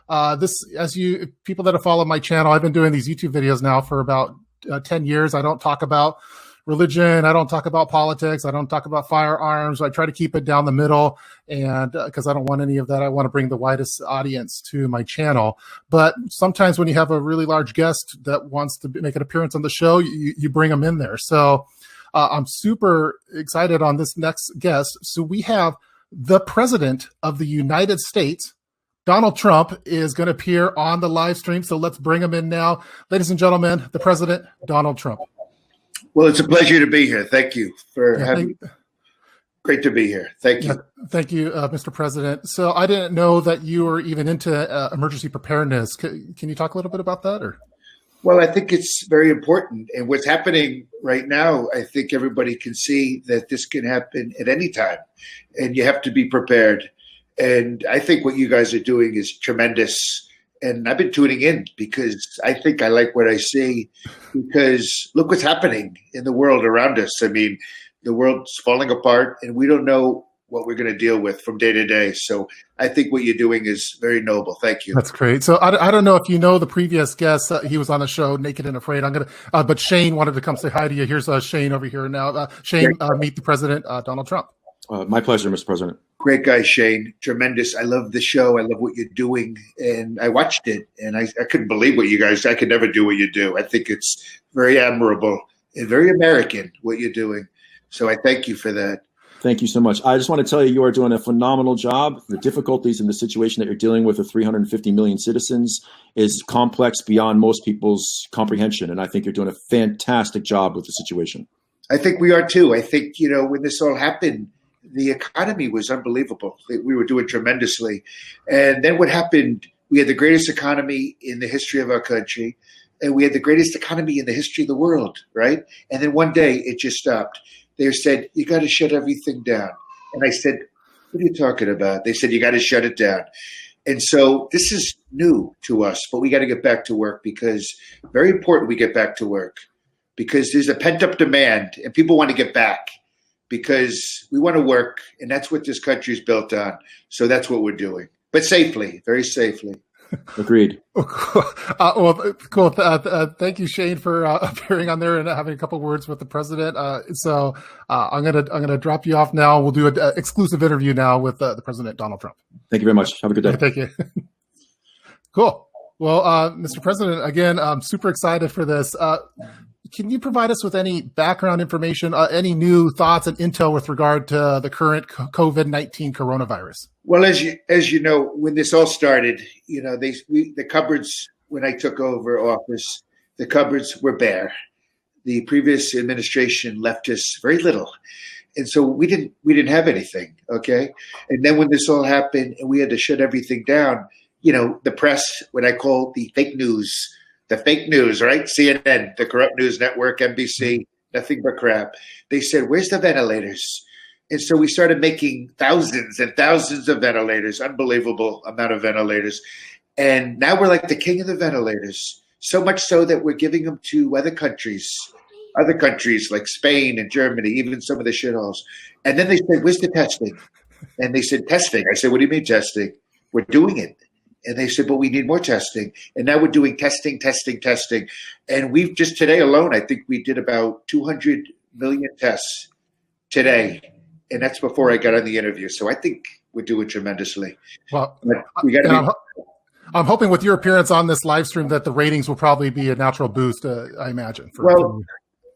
As people that have followed my channel, I've been doing these YouTube videos now for about 10 years. I don't talk about religion. I don't talk about politics. I don't talk about firearms. I try to keep it down the middle, and because I don't want any of that. I want to bring the widest audience to my channel. But sometimes when you have a really large guest that wants to make an appearance on the show, you bring them in there. So I'm super excited on this next guest. So we have the President of the United States, Donald Trump, is going to appear on the live stream. So let's bring him in now. Ladies and gentlemen, the President, Donald Trump. Well, it's a pleasure to be here. Thank you for having me. Great to be here. Thank you. Thank you, Mr. President. So I didn't know that you were even into emergency preparedness. Can you talk a little bit about that? Or? Well, I think it's very important. And what's happening right now, I think everybody can see that this can happen at any time. And you have to be prepared. And I think what you guys are doing is tremendous. And I've been tuning in because I think I like what I see, because look what's happening in the world around us. I mean, the world's falling apart and we don't know what we're going to deal with from day to day. So I think what you're doing is very noble. Thank you. That's great. So I don't know if you know the previous guest. He was on the show, Naked and Afraid. But Shane wanted to come say hi to you. Here's Shane over here now. Shane, meet the President, Donald Trump. My pleasure, Mr. President. Great guy, Shane. Tremendous. I love the show. I love what you're doing. And I watched it and I couldn't believe what you guys, I could never do what you do. I think it's very admirable and very American what you're doing. So I thank you for that. Thank you so much. I just want to tell you are doing a phenomenal job. The difficulties in the situation that you're dealing with 350 million citizens is complex beyond most people's comprehension. And I think you're doing a fantastic job with the situation. I think we are too. I think, when this all happened, the economy was unbelievable. We were doing tremendously. And then what happened, we had the greatest economy in the history of our country, and we had the greatest economy in the history of the world, right? And then one day it just stopped. They said, you got to shut everything down. And I said, what are you talking about? They said, you got to shut it down. And so this is new to us, but we got to get back to work, because very important we get back to work, because there's a pent-up demand and people want to get back, because we want to work, and that's what this country is built on. So that's what we're doing, but safely, very safely. Agreed. Well, cool. Thank you, Shane, for appearing on there and having a couple words with the President. So I'm gonna drop you off now. We'll do an exclusive interview now with the President, Donald Trump. Thank you very much. Have a good day. Thank you. Cool. Well, Mr. President, again, I'm super excited for this. Can you provide us with any background information, any new thoughts and intel with regard to the current COVID-19 coronavirus? Well, as you know, when this all started, the cupboards, when I took over office, the cupboards were bare. The previous administration left us very little. And so we didn't have anything. Okay. And then when this all happened and we had to shut everything down, the press, what I call the fake news, right? CNN, the corrupt news network, NBC, nothing but crap. They said, where's the ventilators? And so we started making thousands and thousands of ventilators, unbelievable amount of ventilators. And now we're like the king of the ventilators, so much so that we're giving them to other countries like Spain and Germany, even some of the shitholes. And then they said, where's the testing? And they said, testing. I said, what do you mean testing? We're doing it. And they said, but we need more testing. And now we're doing testing. And we've just today alone, I think we did about 200 million tests today. And that's before I got on the interview. So I think we're doing tremendously. Well, I'm hoping with your appearance on this live stream that the ratings will probably be a natural boost, I imagine.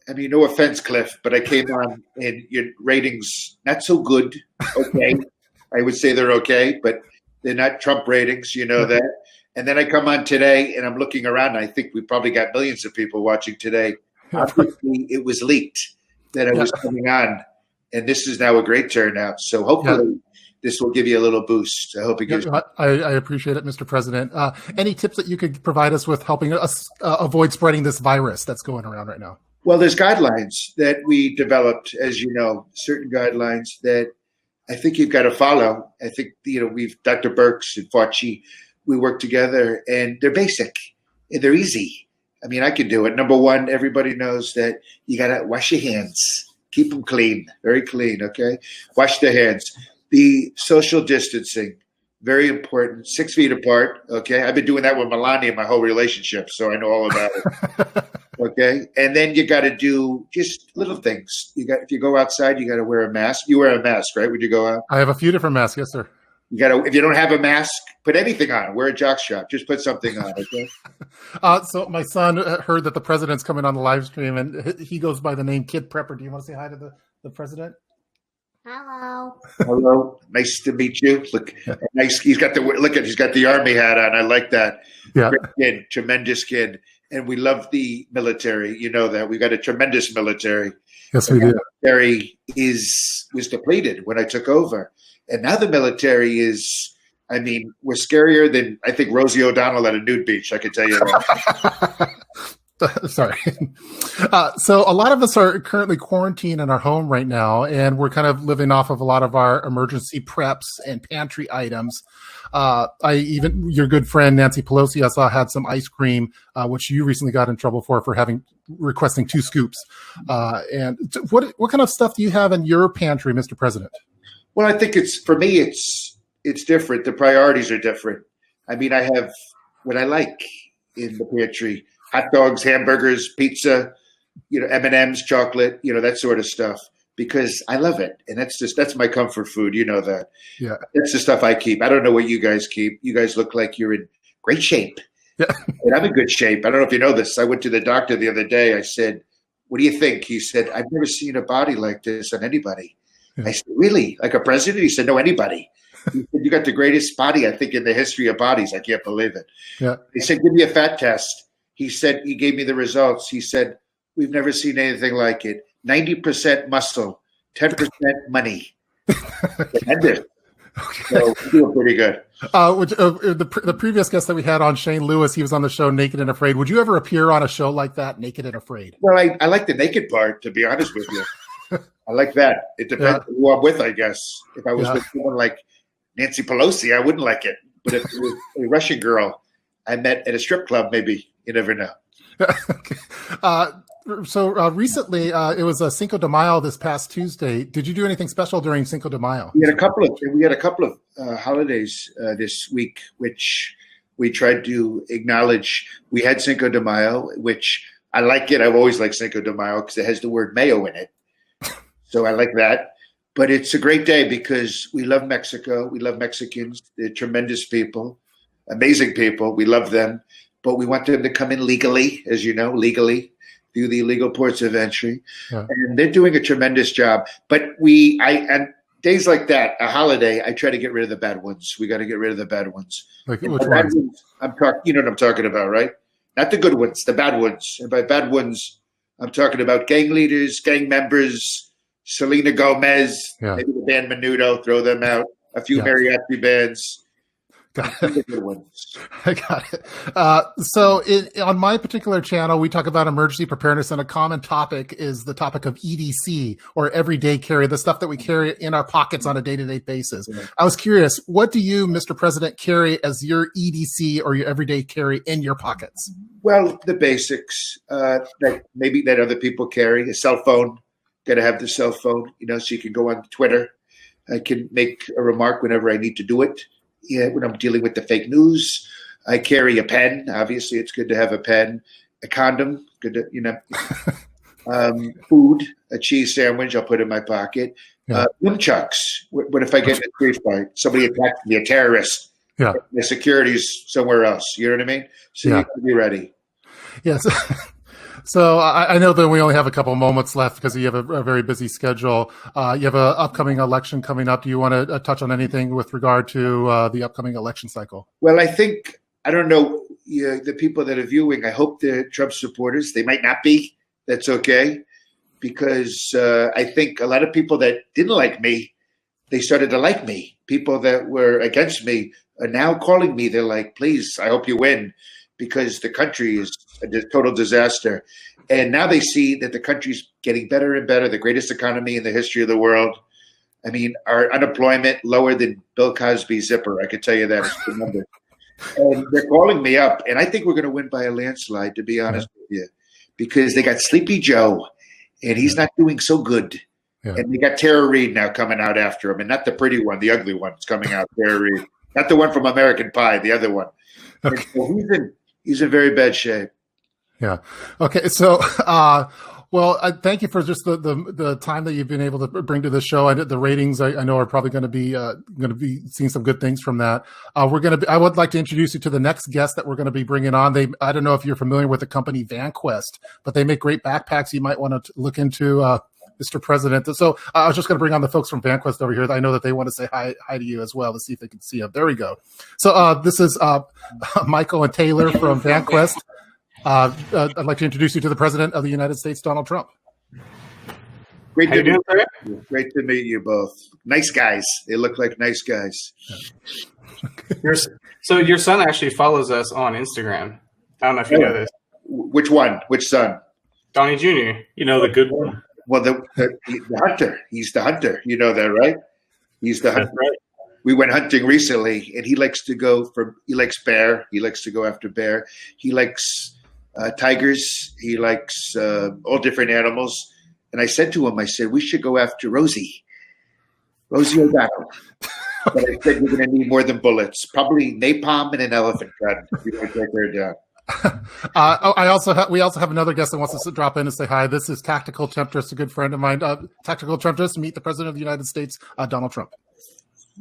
I mean, no offense, Cliff, but I came on and your ratings, not so good. Okay. I would say they're okay, but they're not Trump ratings, you know that. And then I come on today and I'm looking around. And I think we probably got millions of people watching today. Obviously, it was leaked that I was coming on. And this is now a great turnout. So hopefully this will give you a little boost. I hope it gives. I appreciate it, Mr. President. Any tips that you could provide us with helping us avoid spreading this virus that's going around right now? Well, there's guidelines that we developed, as you know, certain guidelines that I think you've got to follow. I think, we've Dr. Birx and Fauci, we work together, and they're basic and they're easy. I mean, I can do it. Number one, everybody knows that you got to wash your hands. Keep them clean, very clean, okay? Wash their hands. The social distancing, very important. 6 feet apart. Okay, I've been doing that with Melania my whole relationship, so I know all about it. Okay, and then you got to do just little things. If you go outside, you got to wear a mask. You wear a mask, right? When you go out, I have a few different masks. Yes, sir. you got to. If you don't have a mask, put anything on. Wear a jockstrap. Just put something on. Okay. So my son heard that the president's coming on the live stream, and he goes by the name Kid Prepper. Do you want to say hi to the president? Hello. Hello. Nice to meet you. Look, nice. He's got the army hat on. I like that. Yeah. Great kid, tremendous kid. And we love the military. You know that. We got a tremendous military. Yes, we do. The military was depleted when I took over. And now the military is, I mean, we're scarier than, I think, Rosie O'Donnell at a nude beach. I can tell you that. Sorry. So a lot of us are currently quarantined in our home right now, and we're kind of living off of a lot of our emergency preps and pantry items. Your good friend Nancy Pelosi, I saw, had some ice cream, which you recently got in trouble for requesting 2 scoops. And what kind of stuff do you have in your pantry, Mr. President? Well, I think it's different. The priorities are different. I mean, I have what I like in the pantry: hot dogs, hamburgers, pizza, M&Ms, chocolate, that sort of stuff, because I love it. And that's my comfort food. You know that. Yeah. That's the stuff I keep. I don't know what you guys keep. You guys look like you're in great shape. Yeah. And I'm in good shape. I don't know if you know this. I went to the doctor the other day. I said, "What do you think?" He said, "I've never seen a body like this on anybody." Yeah. I said, "Really? Like a president?" He said, "No, anybody." He said, "You got the greatest body, I think, in the history of bodies." I can't believe it. Yeah. He said, "Give me a fat test." He said, he gave me the results. He said, "We've never seen anything like it. 90% muscle, 10% money." Tremendous. Okay. So we feel pretty good. The previous guest that we had on, Shane Lewis, he was on the show Naked and Afraid. Would you ever appear on a show like that, Naked and Afraid? Well, I like the naked part, to be honest with you. I like that. It depends on who I'm with, I guess. If I was with someone like Nancy Pelosi, I wouldn't like it. But if it was a Russian girl I met at a strip club, maybe. You never know. Okay. So recently, it was Cinco de Mayo this past Tuesday. Did you do anything special during Cinco de Mayo? We had a couple of holidays this week, which we tried to acknowledge. We had Cinco de Mayo, which I like it. I've always liked Cinco de Mayo because it has the word mayo in it. So I like that. But it's a great day because we love Mexico. We love Mexicans. They're tremendous people, amazing people. We love them. But we want them to come in legally, as you know, through the illegal ports of entry. Yeah. And they're doing a tremendous job. But and days like that, a holiday, I try to get rid of the bad ones. We got to get rid of the bad ones. Like which ones? You know what I'm talking about, right? Not the good ones, the bad ones. And by bad ones, I'm talking about gang leaders, gang members, Selena Gomez, maybe the band Menudo, throw them out. A few mariachi bands. Got it. I got it. So on my particular channel, we talk about emergency preparedness, and a common topic is the topic of EDC, or everyday carry, the stuff that we carry in our pockets on a day-to-day basis. Yeah. I was curious, what do you, Mr. President, carry as your EDC or your everyday carry in your pockets? Well, the basics that other people carry. A cell phone. Got to have the cell phone, so you can go on Twitter. I can make a remark whenever I need to do it. Yeah, when I'm dealing with the fake news. I carry a pen. Obviously, it's good to have a pen. A condom, good to, food, a cheese sandwich, I'll put in my pocket. Nunchucks. What if I get in a street fight? Somebody attacks me, a terrorist. Yeah. The security's somewhere else. You know what I mean? So you have to be ready. Yes. So I know that we only have a couple moments left because you have a very busy schedule. You have an upcoming election coming up. Do you want to touch on anything with regard to the upcoming election cycle? Well, I don't know the people that are viewing. I hope they're Trump supporters. They might not be. That's okay. Because I think a lot of people that didn't like me, they started to like me. People that were against me are now calling me. They're like, please, I hope you win. Because the country is a total disaster. And now they see that the country's getting better and better, the greatest economy in the history of the world. I mean, our unemployment lower than Bill Cosby's zipper. I can tell you that. It's the number. And they're calling me up. And I think we're going to win by a landslide, to be honest with you. Because they got Sleepy Joe, and he's not doing so good. Yeah. And they got Tara Reid now coming out after him. And not the pretty one, the ugly one is coming out, Tara Reid. Not the one from American Pie, the other one. Okay. So he's in very bad shape. Yeah. Okay. So, well, thank you for just the time that you've been able to bring to the show. The ratings I know are probably going to be seeing some good things from that. I would like to introduce you to the next guest that we're going to be bringing on. I don't know if you're familiar with the company VanQuest, but they make great backpacks. You might want to look into, Mr. President. So I was just going to bring on the folks from VanQuest over here. I know that they want to say hi to you as well to see if they can see you. There we go. So this is Michael and Taylor from VanQuest. I'd like to introduce you to the President of the United States, Donald Trump. Great to meet you both. Nice guys. They look like nice guys. So your son actually follows us on Instagram. I don't know if you know this. Which one? Which son? Donnie Jr. You know, the good one. Well, the hunter. He's the hunter. You know that, right? He's the hunter. Right. We went hunting recently, and he likes bear. He likes to go after bear. He likes tigers. He likes all different animals. And I said to him, we should go after Rosie O'Donnell. But I said, you're going to need more than bullets. Probably napalm and an elephant gun. If you're going to take her down. We also have another guest that wants us to drop in and say hi. This is Tactical Temptress, a good friend of mine. Tactical Temptress, meet the President of the United States, Donald Trump.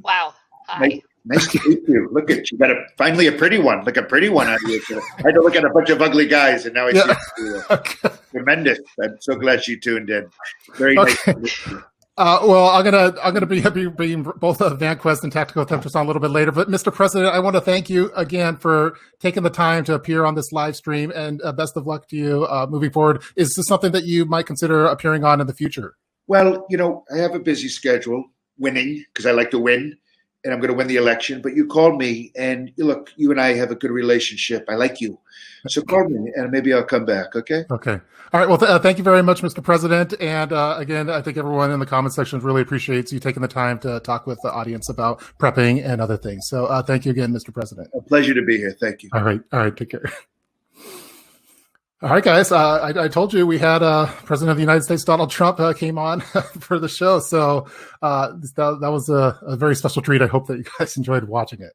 Wow. Hi. Nice to meet you. Look at you. Got finally a pretty one. Like a pretty one on you. I had to look at a bunch of ugly guys, and now I see you. Okay. Tremendous. I'm so glad she tuned in. Very nice to meet you. Well, I'm gonna be bringing both VanQuest and Tactical Temptress on a little bit later. But Mr. President, I want to thank you again for taking the time to appear on this live stream, and best of luck to you moving forward. Is this something that you might consider appearing on in the future? Well, I have a busy schedule, winning because I like to win, and I'm going to win the election. But you called me, and look, you and I have a good relationship. I like you, so call me, and maybe I'll come back. Okay. Okay. All right. Well, thank you very much, Mr. President. And again, I think everyone in the comment section really appreciates you taking the time to talk with the audience about prepping and other things. So thank you again, Mr. President. A pleasure to be here. Thank you. All right. Take care. All right, guys. I told you we had President of the United States, Donald Trump, came on for the show. So that was a very special treat. I hope that you guys enjoyed watching it.